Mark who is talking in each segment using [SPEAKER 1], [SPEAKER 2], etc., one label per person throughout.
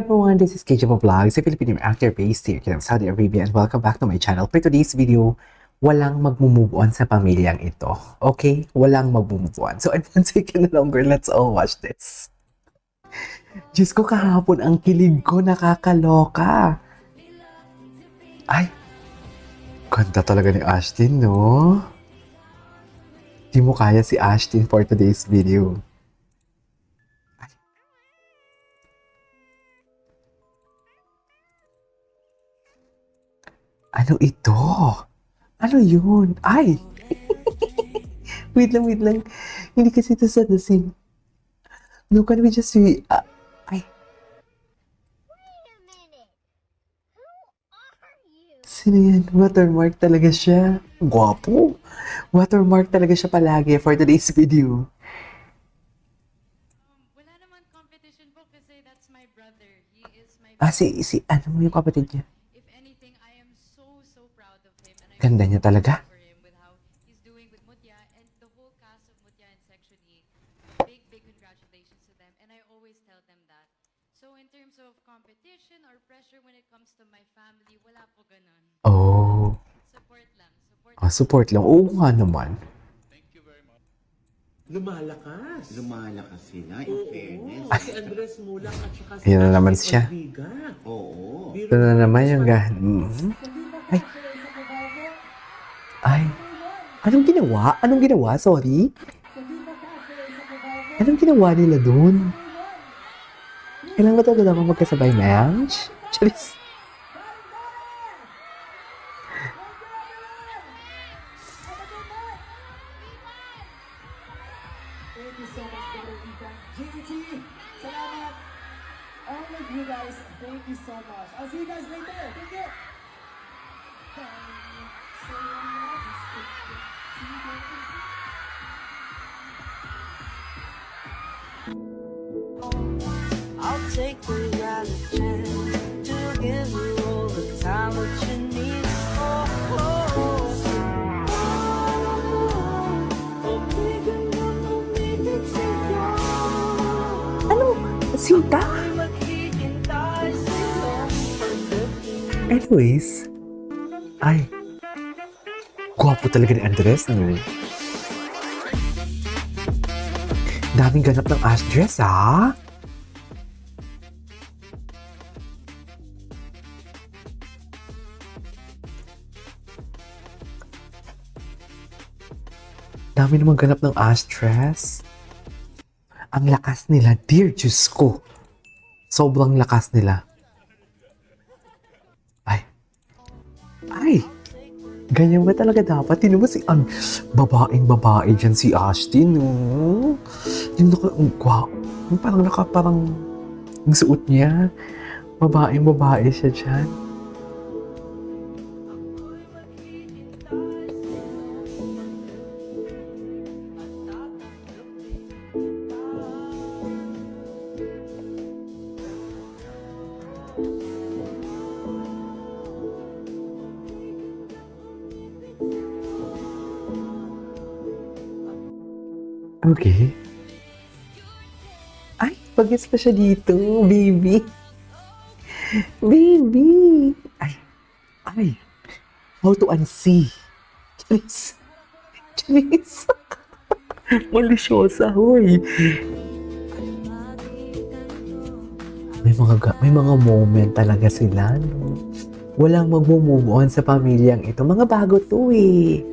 [SPEAKER 1] Everyone, this is KJ Vlogs, a Filipino actor based here in Saudi Arabia, and welcome back to my channel. For today's video, walang magmumove on sa pamilyang ito. Okay? Walang magmumove on. So, I won't take any longer. Let's all watch this. Diyos ko, kahapon ang kilig ko, nakakaloka. Ay, ganda talaga ni Ashtin, no? Di mo kaya si Ashtin for today's video. Ano ito? Ano yun? Ay! wait lang. Hindi kasi ito sa the scene. No, can we just see... ay. Sino yan? Watermark talaga siya. Gwapo. Watermark talaga siya palagi for today's video.
[SPEAKER 2] Wala naman competition po kasi that's my brother. He is my
[SPEAKER 1] Ano mo yung kapatid niya?
[SPEAKER 2] If anything, I am so proud of him. And
[SPEAKER 1] Ganda niya talaga.
[SPEAKER 2] for him with how he's doing with Mutya and the whole cast of Mutya and Sectiony. Big congratulations to them. And I always tell them that. So in terms of competition or pressure when it comes to my family, wala po ganun.
[SPEAKER 1] Oh.
[SPEAKER 2] Support lang.
[SPEAKER 1] Support lang. Oo nga naman.
[SPEAKER 3] Lumalakas sila, in fairness.
[SPEAKER 4] Si Andres Mulak at saka si
[SPEAKER 1] Ayan na naman
[SPEAKER 4] Ashton
[SPEAKER 1] siya.
[SPEAKER 4] Orbiga.
[SPEAKER 3] Oo.
[SPEAKER 1] Ito na naman yung Ay. Ay. Anong ginawa? Sorry? Anong ginawa nila dun? Kailan ba talaga naman magkasabay match? Charis.
[SPEAKER 5] Thank you so much, Dorita. GT, salamat. All of you guys, thank you so much. I'll see you guys later. Thank you.
[SPEAKER 6] I'll take the reality to give you all the time that you need.
[SPEAKER 1] Sinta? Anyways. Ay. Gwapo talaga ni Andres, no? Daming ganap ng Ash dress, ha? Dami namang ganap ng Ash dress. Ang lakas nila, dear Diyos ko. Sobrang lakas nila. Ay! Ganyan ba talaga dapat? Tinan mo si babae dyan si Ashtin, no? Yung parang yung suot niya. Babae siya dyan. Okay. Ay, pag-guess pa siya dito, baby. Baby. Ay. How to unsee. Charis. Malisyosa, hoy. May mga moment talaga sila, no? Walang mag-move on sa pamilyang ito. Mga bago to, eh.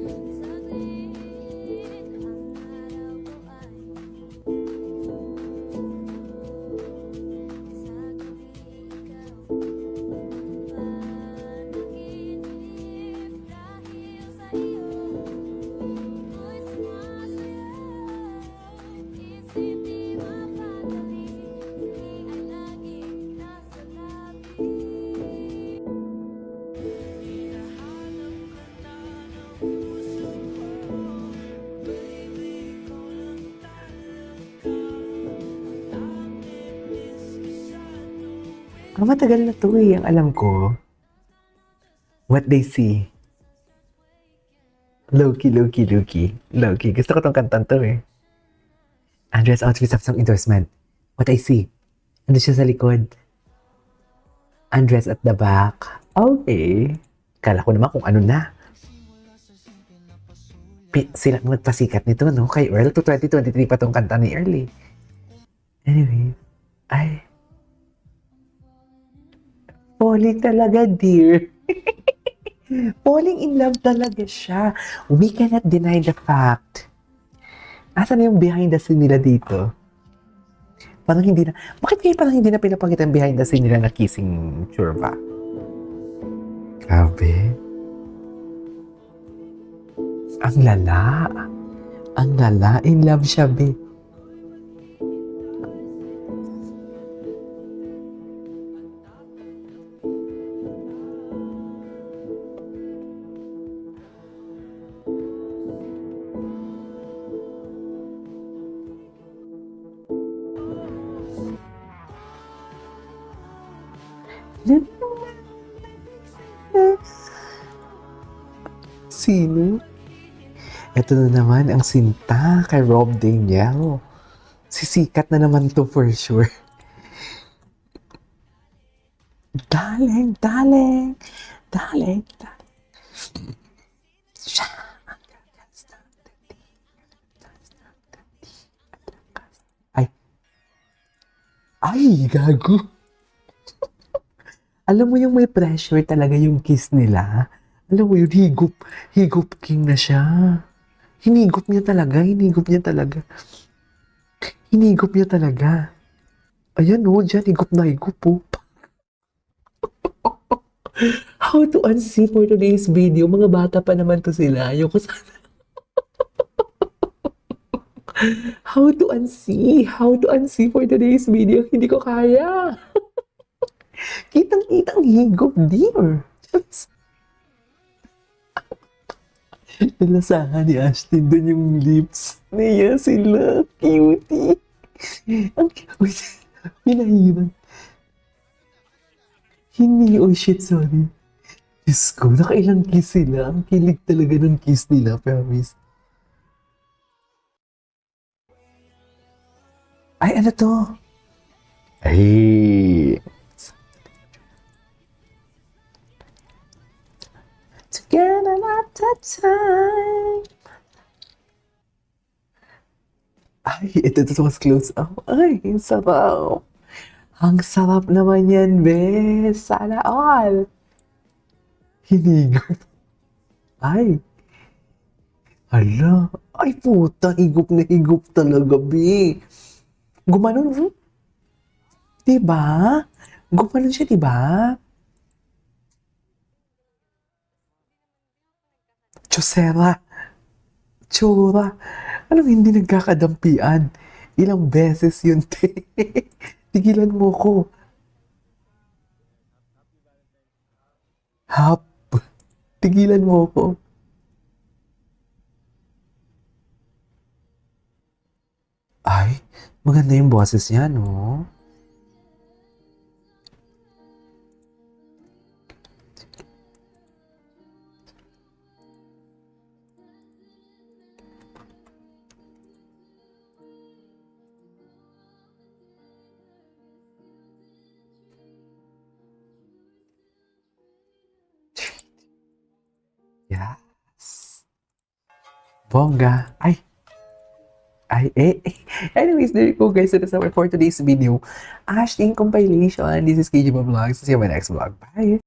[SPEAKER 1] Matagal na to eh, ang alam ko. What They See. Loki. Gusto ko tong kantan to eh. Andres outfits of some endorsement. What I See. Ando siya sa likod. Undress at the back. Okay. Kala ko naman kung ano na. Sila nagpasikat nito, no? Kay Earl. To 2023 pa tong kanta ni Earl, eh. Anyway. Ay. Falling talaga, dear. Falling in love talaga siya. We cannot deny the fact. Asan na yung behind the scene nila dito? Parang hindi na, bakit kayo parang hindi na pinapakita ang behind the scene nila na kissing churba? Grabe. Ang lala. Ang lala. In love siya, be. Sino? Ito na naman ang sinta kay Rob Daniel. Sisikat na naman to for sure. Darling, darling, darling, darling. Ay. Ay, gago. Alam mo yung may pressure talaga yung kiss nila? Alam mo yun, higop king na siya. Hinigop niya talaga. Hinigop niya talaga. Ayan o, dyan, higop na higop po. How to unsee for today's video? Mga bata pa naman to sila. Ayoko sana. How to unsee for today's video? Hindi ko kaya. Kitang-kitang higop, dear. Nalasahan ni Ashton doon yung lips niya sila. Cutie. Ang cute. Pinahiran. Hindi. Oh shit, sorry. Diyos ko, nakailang kiss sila. Ang kilig talaga ng kiss nila, promise. Ay, ano to? Ay. Together at that time. Ay, ito mas close up. Ay, ang sarap. Ang sarap naman yan, be. Sana all. Hinigop. Ay. Hala. Ay, puta. Higop na higop talaga, be. Gumanon. Diba? Gumanon siya, diba? Chosera. Chora. Anong hindi nagkakadampian? Ilang beses yun, te. Tigilan mo ko. Hap. Tigilan mo ko. Ay, maganda yung boses niya, no? Yes. Bongga. Ay. Anyways, there you go, guys. So that's our for today's video. Ashting compilation. This is KJ Vlogs. See you in my next vlog. Bye.